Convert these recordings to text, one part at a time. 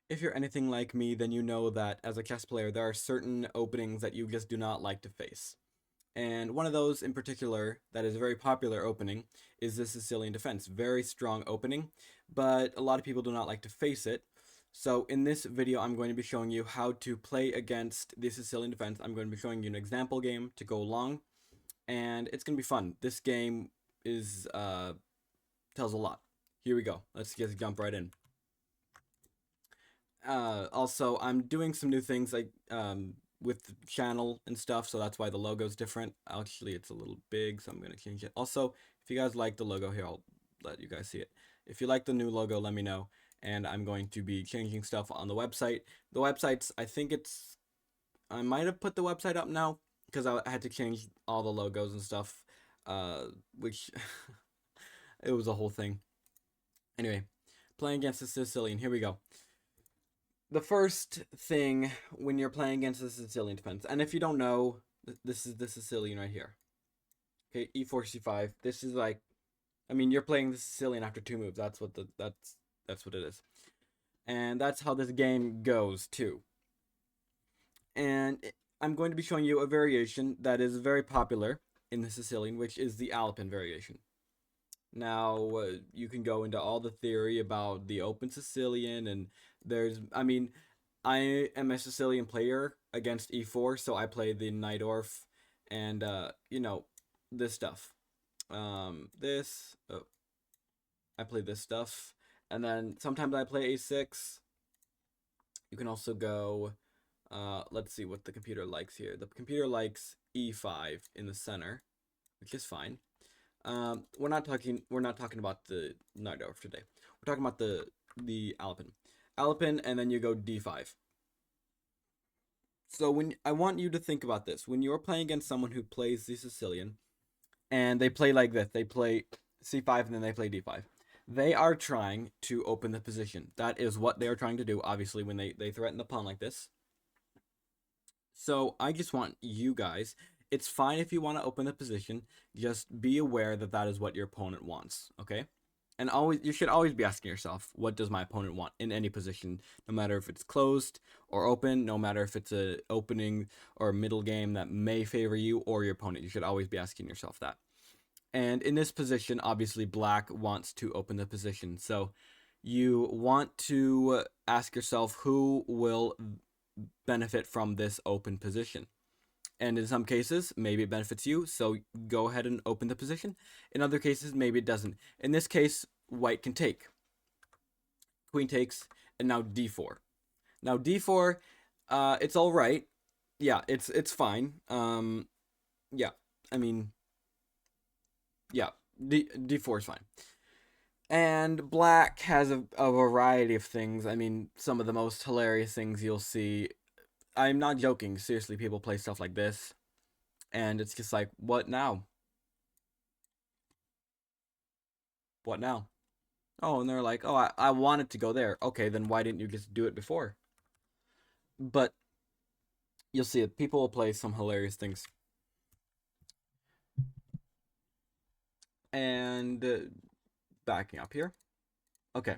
If you're anything like me, then you know that as a chess player, there are certain openings that you just do not like to face. And one of those in particular that is a very popular opening is the Sicilian defense. Very strong opening, but a lot of people do not like to face it. So in this video, I'm going to be showing you how to play against the Sicilian defense. I'm going to be showing you an example game to go along, and it's going to be fun. This game is tells a lot. Here we go. Let's just jump right in. Also, I'm doing some new things like with the channel and stuff, so that's why the logo's different. Actually, it's a little big, so I'm gonna change it. Also, if you guys like the logo here, I'll let you guys see it. If you like the new logo, let me know, and I'm going to be changing stuff on the website. The website's, I might have put the website up now because I had to change all the logos and stuff, which it was a whole thing. Anyway, playing against the Sicilian. Here we go. The first thing when you're playing against the Sicilian defense, and if you don't know, this is the Sicilian right here. Okay, e4 c5. This is like, I mean, you're playing the Sicilian after two moves. That's what it is, and that's how this game goes too. And I'm going to be showing you a variation that is very popular in the Sicilian, which is the Alpin variation. Now, you can go into all the theory about the open Sicilian, and I mean, I am a Sicilian player against e4, so I play the Najdorf, and this stuff. I play this stuff, and then sometimes I play a6. You can also go. Let's see what the computer likes here. The computer likes e5 in the center, which is fine. We're not talking about the Najdorf today. We're talking about the Alpin. Alpin, and then you go d5. So when I want you to think about this, when you're playing against someone who plays the Sicilian, and they play like this, they play c5 and then they play d5. They are trying to open the position. That is what they are trying to do, obviously, when they threaten the pawn like this. So I just want you guys, it's fine if you want to open the position, just be aware that that is what your opponent wants, okay? And always, you should always be asking yourself, what does my opponent want in any position, no matter if it's closed or open, no matter if it's a opening or a middle game that may favor you or your opponent. You should always be asking yourself that. And in this position, obviously, black wants to open the position. So you want to ask yourself who will benefit from this open position. And in some cases, maybe it benefits you, so go ahead and open the position. In other cases, maybe it doesn't. In this case, white can take. Queen takes, and now d4. Now d4, it's all right. Yeah, it's fine. Yeah, I mean, yeah, d4 is fine. And black has a variety of things. I mean, some of the most hilarious things you'll see. I'm not joking. Seriously, people play stuff like this, and it's just like, what now? What now? Oh, and they're like, oh, I wanted to go there. Okay, then why didn't you just do it before? But you'll see it. People will play some hilarious things. And backing up here. Okay.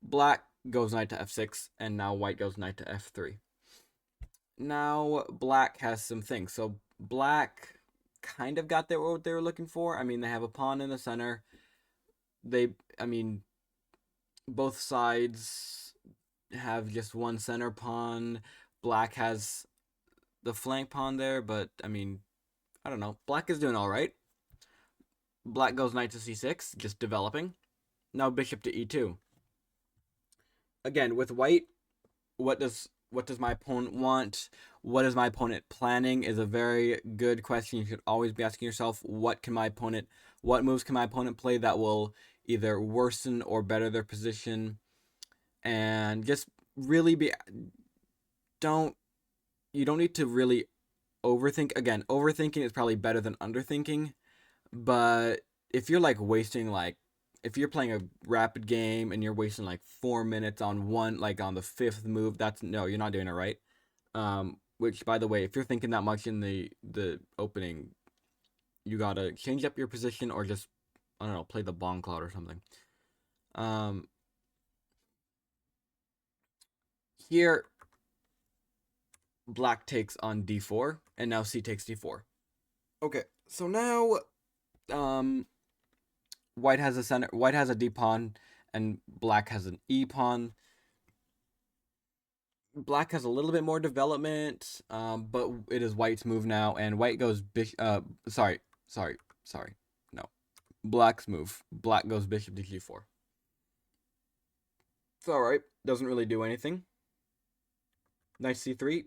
Black goes knight to f6, and now white goes knight to f3. Now black has some things. So black kind of got what they were looking for. I mean, they have a pawn in the center. I mean, both sides have just one center pawn. Black has the flank pawn there, but I mean, I don't know. Black is doing all right. Black goes knight to c6, just developing. Now bishop to e2. Again, with white, what does my opponent want? What is my opponent planning is a very good question. You should always be asking yourself, what moves can my opponent play that will either worsen or better their position? And just really don't you don't need to really overthink. Again, overthinking is probably better than underthinking. But if you're if you're playing a rapid game and you're wasting like 4 minutes on on the fifth move, no, you're not doing it right. Which by the way, if you're thinking that much in the opening, you gotta change up your position or just, I don't know, play the bomb cloud or something. Um, Here, black takes on d4, and now c takes d4. Okay, so now, um, white has a center. White has a d pawn, and black has an e pawn. Black has a little bit more development, but it is white's move now, and white goes bishop. Sorry. No, black's move. Black goes bishop to g4. It's all right. Doesn't really do anything. Knight c3,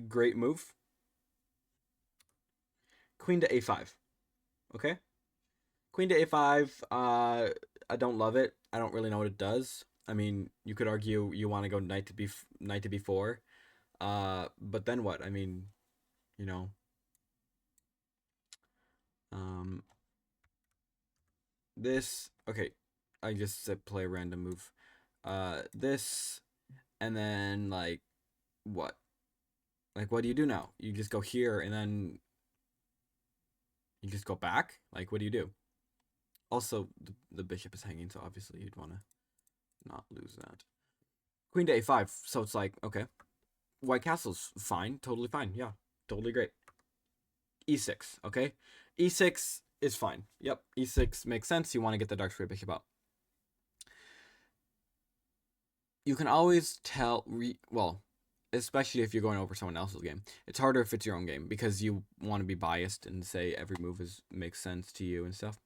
great move. Queen to a5. Okay. Queen to a5. I don't love it. I don't really know what it does. I mean, you could argue you want to go knight to b4. But then what? I mean, you know, um, this. Okay, I just said play a random move. This, and then like what? Like what do you do now? You just go here, and then you just go back. Like what do you do? Also, the bishop is hanging, so obviously you'd want to not lose that. Queen to a5. So it's like okay, white castle's fine, totally fine. Yeah, totally great. E6. Okay, e6 is fine. Yep, e6 makes sense. You want to get the dark square bishop out. You can always tell. Well, especially if you're going over someone else's game. It's harder if it's your own game because you want to be biased and say every move makes sense to you and stuff.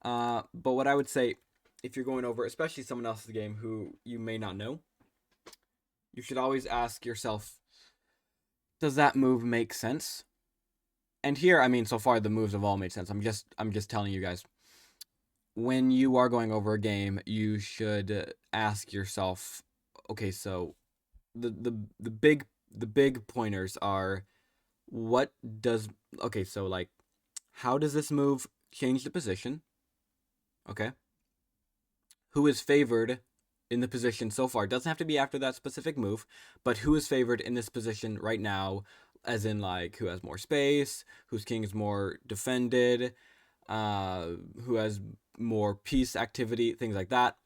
But what I would say, if you're going over, especially someone else's game who you may not know, you should always ask yourself, does that move make sense? And here, I mean, so far the moves have all made sense. I'm just telling you guys. When you are going over a game, you should ask yourself, okay, so the big pointers are what does okay, so like how does this move change the position? Okay. Who is favored in the position so far? It doesn't have to be after that specific move, but who is favored in this position right now, as in like who has more space, whose king is more defended, who has more piece activity, things like that.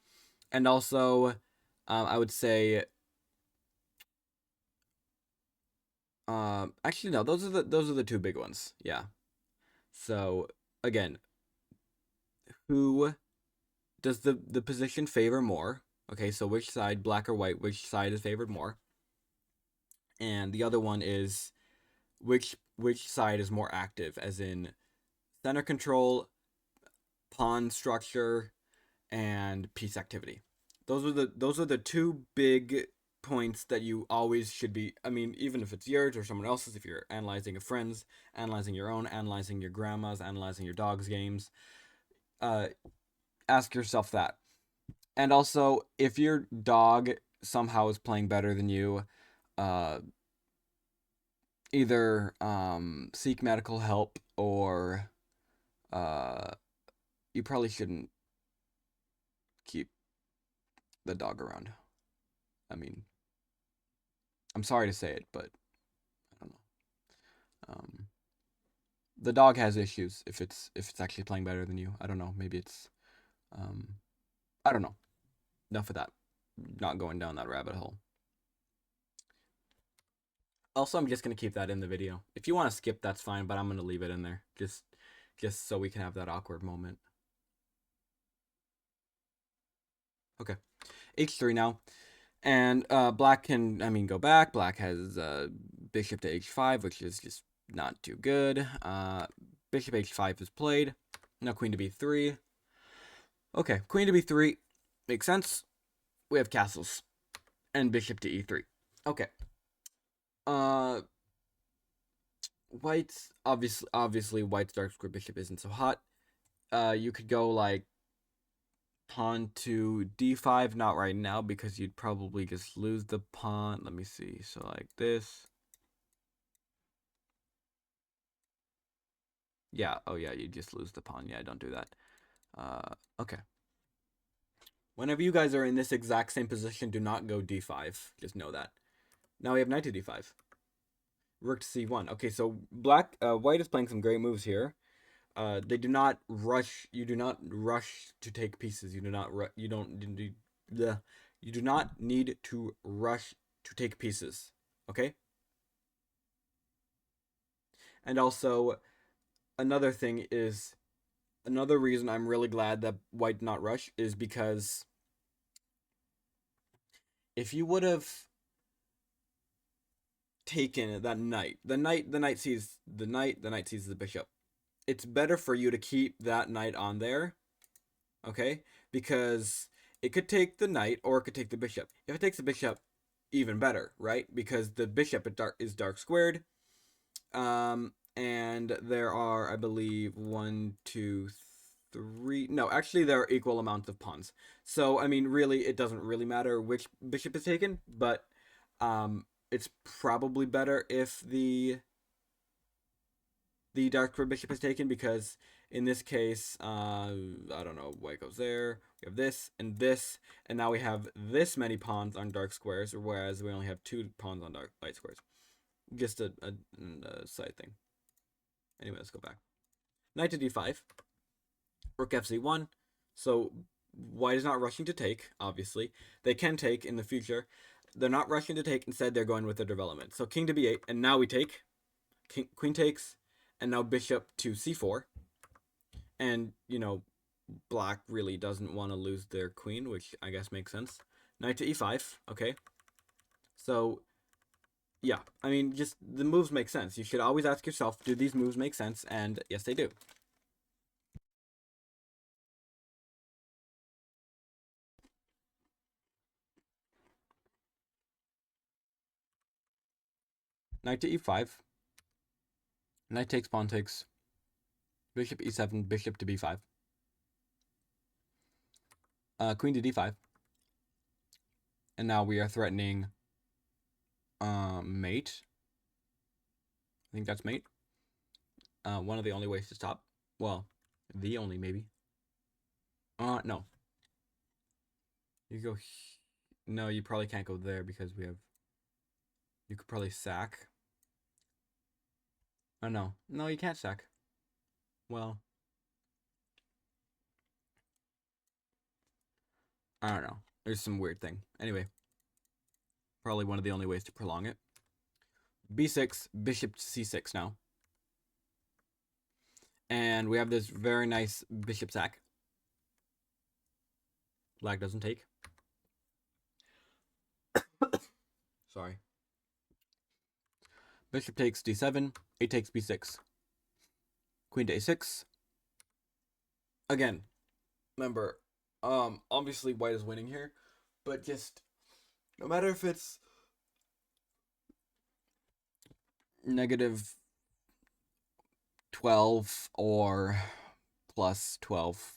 And also, I would say, actually no, those are the two big ones. Yeah. So again, who does the position favor more? Okay, so which side, black or white, which side is favored more? And the other one is which side is more active, as in center control, pawn structure, and piece activity. Those are the two big points that you always should be. I mean, even if it's yours or someone else's, if you're analyzing a friend's, analyzing your own, analyzing your grandma's, analyzing your dog's games, uh, ask yourself that. And also, if your dog somehow is playing better than you, uh, either seek medical help or uh, you probably shouldn't keep the dog around. I mean, I'm sorry to say it, but I don't know. The dog has issues if it's actually playing better than you. I don't know. Maybe it's um, I don't know. Enough of that. Not going down that rabbit hole. Also, I'm just gonna keep that in the video. If you want to skip, that's fine, but I'm gonna leave it in there just so we can have that awkward moment. Okay, h3 now, and black can go back. Black has bishop to h5, which is just not too good. Bishop h5 is played. Now queen to b3. Okay, queen to b3 makes sense. We have castles and bishop to e3. Okay. White's obviously white's dark square bishop isn't so hot. You could go like pawn to d5, not right now because you'd probably just lose the pawn. Let me see. So like this. Yeah, oh yeah, you just lose the pawn. Yeah, don't do that. Okay. Whenever you guys are in this exact same position, do not go d5. Just know that. Now we have knight to d5. Rook to c1. Okay, so white is playing some great moves here. They do not rush. You do not rush to take pieces. You do not. You do not need to rush to take pieces. Okay? And also, another thing is, another reason I'm really glad that white did not rush is because if you would have taken that knight, the knight sees the knight sees the bishop. It's better for you to keep that knight on there, okay? Because it could take the knight or it could take the bishop. If it takes the bishop, even better, right? Because the bishop is dark squared. And there are, I believe, one, two, three. No, actually, there are equal amounts of pawns. So, I mean, really, it doesn't really matter which bishop is taken, but it's probably better if the dark square bishop is taken, because in this case, I don't know, white goes there. We have this, and now we have this many pawns on dark squares, whereas we only have 2 pawns on dark light squares. Just a side thing. Anyway, let's go back. Knight to d5. Rook fc1. So white is not rushing to take, obviously. They can take in the future. They're not rushing to take. Instead, they're going with their development. So king to b8, and now we take. Queen takes, and now bishop to c4. And, you know, black really doesn't want to lose their queen, which I guess makes sense. Knight to e5. Okay. So yeah, I mean, just the moves make sense. You should always ask yourself, do these moves make sense? And yes, they do. Knight to e5. Knight takes, pawn takes. Bishop e7, bishop to b5. Queen to d5. And now we are threatening mate. I think that's mate. One of the only ways to stop. Well, the only, maybe. No. You go... No, you probably can't go there because we have... You could probably sack. Oh, no. No, you can't sack. Well... I don't know. There's some weird thing. Anyway. Probably one of the only ways to prolong it. b6, bishop to c6 now. And we have this very nice bishop sack. Black doesn't take. Sorry. Bishop takes d7. A takes b6. Queen to a6. Again, remember, obviously white is winning here, but just no matter if it's negative 12 or plus 12,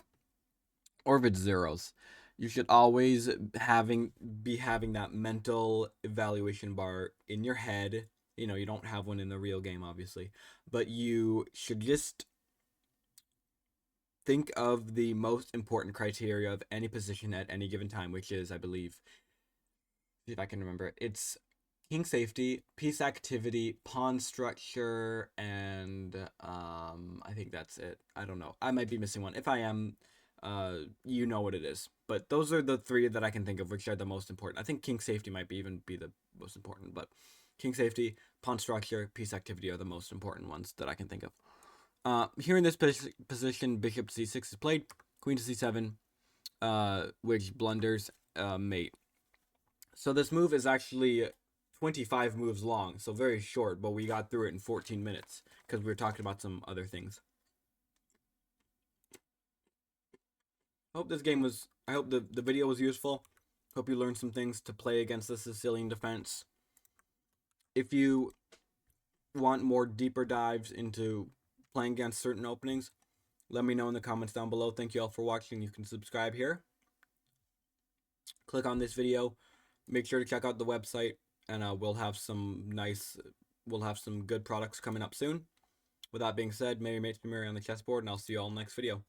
or if it's zeros, you should always be having that mental evaluation bar in your head. You know, you don't have one in the real game, obviously, but you should just think of the most important criteria of any position at any given time, which is, I believe, see if I can remember it. It's king safety, piece activity, pawn structure, and I think that's it. I don't know. I might be missing one. If I am, you know what it is. But those are the 3 that I can think of, which are the most important. I think king safety might even be the most important, but king safety, pawn structure, piece activity are the most important ones that I can think of. Here in this position, bishop to c6 is played, queen to c7, which blunders mate. So this move is actually 25 moves long, so very short, but we got through it in 14 minutes because we were talking about some other things. I hope the video was useful. Hope you learned some things to play against the Sicilian defense. If you want more deeper dives into playing against certain openings, let me know in the comments down below. Thank you all for watching. You can subscribe here. Click on this video. Make sure to check out the website, and we'll have some good products coming up soon. With that being said, may your mates be merry on the chessboard, and I'll see you all in the next video.